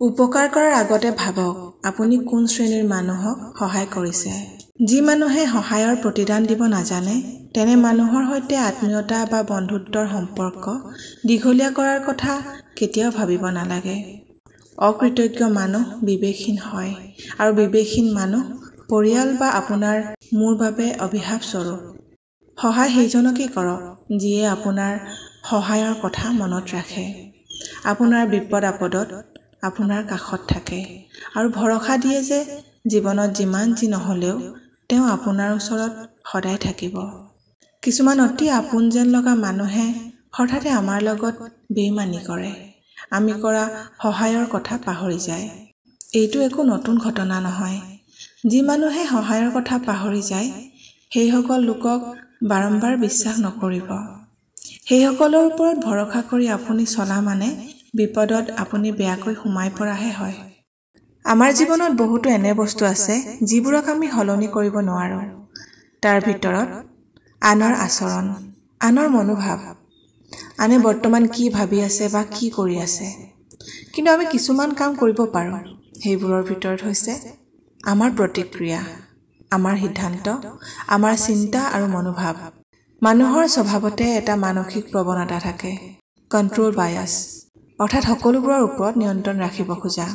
উপকাৰ কৰাৰ আগতে ভাবক আপুনি কোন শ্ৰেণীৰ মানুহক সহায় কৰিছে। যি মানুহে সহায়ৰ প্ৰতিদান দিব নাজানে তেনে মানুহৰ সৈতে আত্মীয়তা বা বন্ধুত্বৰ সম্পৰ্ক দীঘলীয়া কৰাৰ কথা কেতিয়াও ভাবিব নালাগে। অকৃতজ্ঞ মানুহ বিবেকহীন হয় আৰু বিবেকহীন মানুহ পৰিয়াল বা আপোনাৰ মোৰ বাবে অভিশাপ স্বৰূপ। সহায় সেইজনকেই কৰক যিয়ে আপোনাৰ সহায়ৰ কথা মনত ৰাখে, আপোনাৰ বিপদ আপদত আপোনাৰ কাষত থাকে আৰু ভৰসা দিয়ে যে জীৱনত যিমান যি নহলেও তেওঁ আপোনাৰ ওচৰত সদায় থাকিব। কিছুমান অতি আপোন যেন লগা মানুহে হঠাতে আমাৰ লগত বেইমানি কৰে, আমি কৰা সহায়ৰ কথা পাহৰি যায়। এইটো একো নতুন ঘটনা নহয়। যি মানুহে সহায়ৰ কথা পাহৰি যায় সেইসকল লোকক বাৰম্বাৰ বিশ্বাস নকৰিব। সেইসকলৰ ওপৰত ভৰসা কৰি আপুনি চলা মানে বিপদত আপুনি বেয়াকৈ সোমাই পৰাহে হয়। আমাৰ জীৱনত বহুতো এনে বস্তু আছে যিবোৰক আমি সলনি কৰিব নোৱাৰো। তাৰ ভিতৰত আনৰ আচৰণ, আনৰ মনোভাৱ, আনে বৰ্তমান কি ভাবি আছে বা কি কৰি আছে। কিন্তু আমি কিছুমান কাম কৰিব পাৰোঁ। সেইবোৰৰ ভিতৰত হৈছে আমাৰ প্ৰতিক্ৰিয়া, আমাৰ সিদ্ধান্ত, আমাৰ চিন্তা আৰু মনোভাৱ। মানুহৰ স্বভাৱতে এটা মানসিক প্ৰৱণতা থাকে, কণ্ট্ৰল বায়াছ, অৰ্থাৎ সকলোবোৰৰ ওপৰত নিয়ন্ত্ৰণ ৰাখিব খোজা।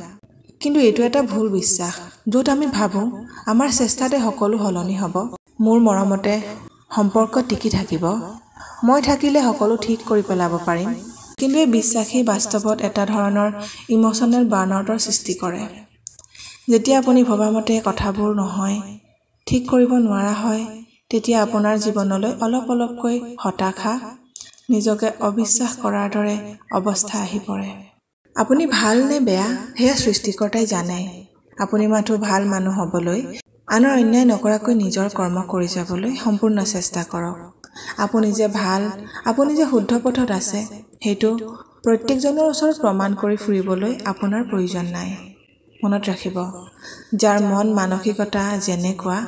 কিন্তু এইটো এটা ভুল বিশ্বাস য'ত আমি ভাবোঁ আমাৰ চেষ্টাতে সকলো সলনি হ'ব, মোৰ মৰমতে সম্পৰ্ক টিকি থাকিব, মই থাকিলে সকলো ঠিক কৰি পেলাব পাৰিম। কিন্তু এই বিশ্বাসেই বাস্তৱত এটা ধৰণৰ ইম'চনেল বাৰ্ণআউটৰ সৃষ্টি কৰে। যেতিয়া আপুনি ভবামতে কথাবোৰ নহয়, ঠিক কৰিব নোৱাৰা হয়, তেতিয়া আপোনাৰ জীৱনলৈ অলপ অলপকৈ হতাশা, নিজকে অবিশ্বাস কৰাৰ দৰে অৱস্থা আহি পৰে। আপুনি ভাল নে বেয়া সেয়া সৃষ্টিকৰ্তাই জানে। আপুনি মাথো ভাল মানুহ হ'বলৈ, আনৰ অন্যায় নকৰাকৈ নিজৰ কৰ্ম কৰি যাবলৈ সম্পূৰ্ণ চেষ্টা কৰক। আপুনি যে ভাল, আপুনি যে শুদ্ধ পথত আছে সেইটো প্ৰত্যেকজনৰ ওচৰত প্ৰমাণ কৰি ফুৰিবলৈ আপোনাৰ প্ৰয়োজন নাই। মনত ৰাখিব, যাৰ মন মানসিকতা যেনেকুৱা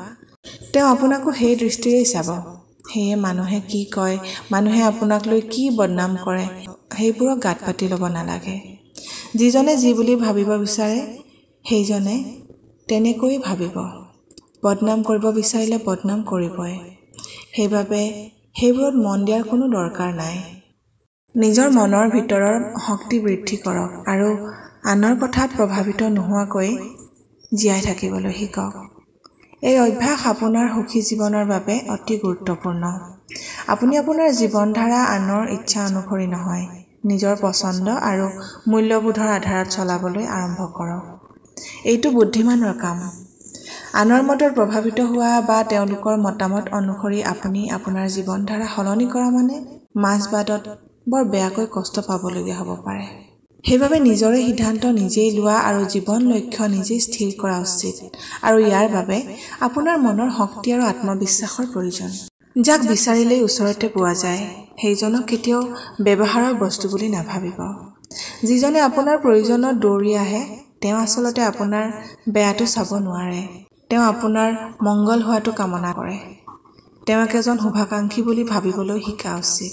তেওঁ আপোনাকো সেই দৃষ্টিৰেই চাব। সেয়ে মানুহে কি কয়, মানুহে আপোনাক লৈ কি বদনাম কৰে সেইবোৰক গাত পাতি ল'ব নালাগে। যিজনে যি বুলি ভাবিব বিচাৰে সেইজনে তেনেকৈ ভাবিব। বদনাম কৰিব বিচাৰিলে বদনাম কৰিবই। সেইবাবে সেইবোৰত মন দিয়াৰ কোনো দৰকাৰ নাই। নিজৰ মনৰ ভিতৰৰ শক্তি বৃদ্ধি কৰক আৰু আনৰ কথাত প্ৰভাৱিত নোহোৱাকৈ জীয়াই থাকিবলৈ শিকক। এই অভ্যাস আপোনাৰ সুখী জীৱনৰ বাবে অতি গুৰুত্বপূৰ্ণ। আপুনি আপোনাৰ জীৱনধাৰা আনৰ ইচ্ছা অনুসৰি নহয়, নিজৰ পছন্দ আৰু মূল্যবোধৰ আধাৰত চলাবলৈ আৰম্ভ কৰক। এইটো বুদ্ধিমানৰ কাম। আনৰ মতত প্ৰভাৱিত হোৱা বা তেওঁলোকৰ মতামত অনুসৰি আপুনি আপোনাৰ জীৱনধাৰা সলনি কৰা মানে মাজবাটত বৰ বেয়াকৈ কষ্ট পাবলগীয়া হ'ব পাৰে। সেইবাবে নিজৰে সিদ্ধান্ত নিজেই লোৱা আৰু জীৱন লক্ষ্য নিজেই স্থিৰ কৰা উচিত। আৰু ইয়াৰ বাবে আপোনাৰ মনৰ শক্তি আৰু আত্মবিশ্বাসৰ প্ৰয়োজন। যাক বিচাৰিলেই ওচৰতে পোৱা যায় সেইজনক কেতিয়াও ব্যৱহাৰৰ বস্তু বুলি নাভাবিব। যিজনে আপোনাৰ প্ৰয়োজনত দৌৰি আহে তেওঁ আচলতে আপোনাৰ বেয়াটো চাব নোৱাৰে, তেওঁ আপোনাৰ মংগল হোৱাটো কামনা কৰে। তেওঁক এজন শুভাকাংক্ষী বুলি ভাবিবলৈ শিকা উচিত।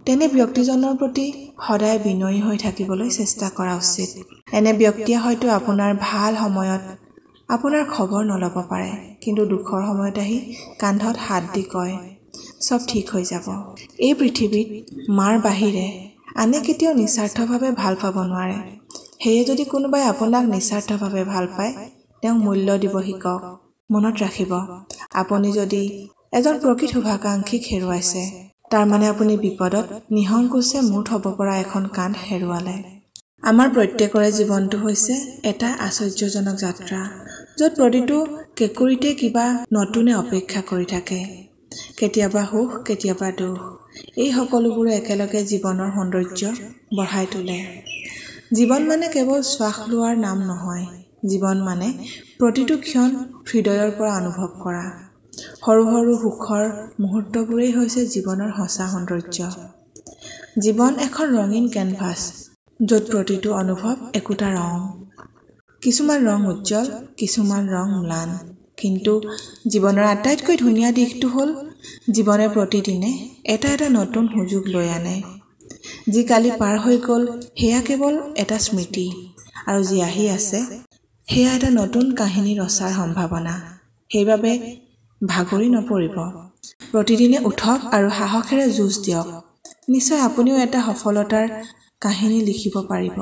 তেনে ব্যক্তিজনৰ প্ৰতি সদায় বিনয়ী হৈ থাকিবলৈ চেষ্টা কৰা উচিত। এনে ব্যক্তিয়ে হয়তো আপোনাৰ ভাল সময়ত আপোনাৰ খবৰ নল'ব পাৰে, কিন্তু দুখৰ সময়ত আহি কান্ধত হাত দি কয় চব ঠিক হৈ যাব। এই পৃথিৱীত মাৰ বাহিৰে আনে কেতিয়াও নিস্বাৰ্থভাৱে ভাল পাব নোৱাৰে। সেয়ে যদি কোনোবাই আপোনাক নিস্বাৰ্থভাৱে ভাল পায় তেওঁক মূল্য দিব শিকক। মনত ৰাখিব, আপুনি যদি এজন প্ৰকৃত শুভাকাংক্ষীক হেৰুৱাইছে তাৰ মানে আপুনি বিপদত নিসংকোচে মুঠ হ'ব পৰা এখন কান্ধ হেৰুৱালে। আমাৰ প্ৰত্যেকৰে জীৱনটো হৈছে এটা আশ্চৰ্যজনক যাত্ৰা, য'ত প্ৰতিটো কেঁকুৰিতে কিবা নতুনে অপেক্ষা কৰি থাকে। কেতিয়াবা সুখ, কেতিয়াবা দুখ। এই সকলোবোৰে একেলগে জীৱনৰ সৌন্দৰ্য বঢ়াই তোলে। জীৱন মানে কেৱল শ্বাস লোৱাৰ নাম নহয়, জীৱন মানে প্ৰতিটো ক্ষণ হৃদয়ৰ পৰা অনুভৱ কৰা। সৰু সৰু সুখৰ মুহূৰ্তবোৰেই হৈছে জীৱনৰ সঁচা সৌন্দৰ্য। জীৱন এখন ৰঙীন কেনভাছ, য'ত প্ৰতিটো অনুভৱ একোটা ৰং। কিছুমান ৰং উজ্জ্বল, কিছুমান ৰং ম্লান। কিন্তু জীৱনৰ আটাইতকৈ ধুনীয়া দিশটো হ'ল জীৱনে প্ৰতিদিনে এটা এটা নতুন সুযোগ লৈ আনে। যি কালি পাৰ হৈ গ'ল সেয়া কেৱল এটা স্মৃতি আৰু যি আহি আছে সেয়া এটা নতুন কাহিনী ৰচাৰ সম্ভাৱনা। সেইবাবে ভাগৰি নপৰিব। প্ৰতিদিনে উঠক আৰু সাহসেৰে যুঁজ দিয়ক। নিশ্চয় আপুনিও এটা সফলতাৰ কাহিনী লিখিব পাৰিব।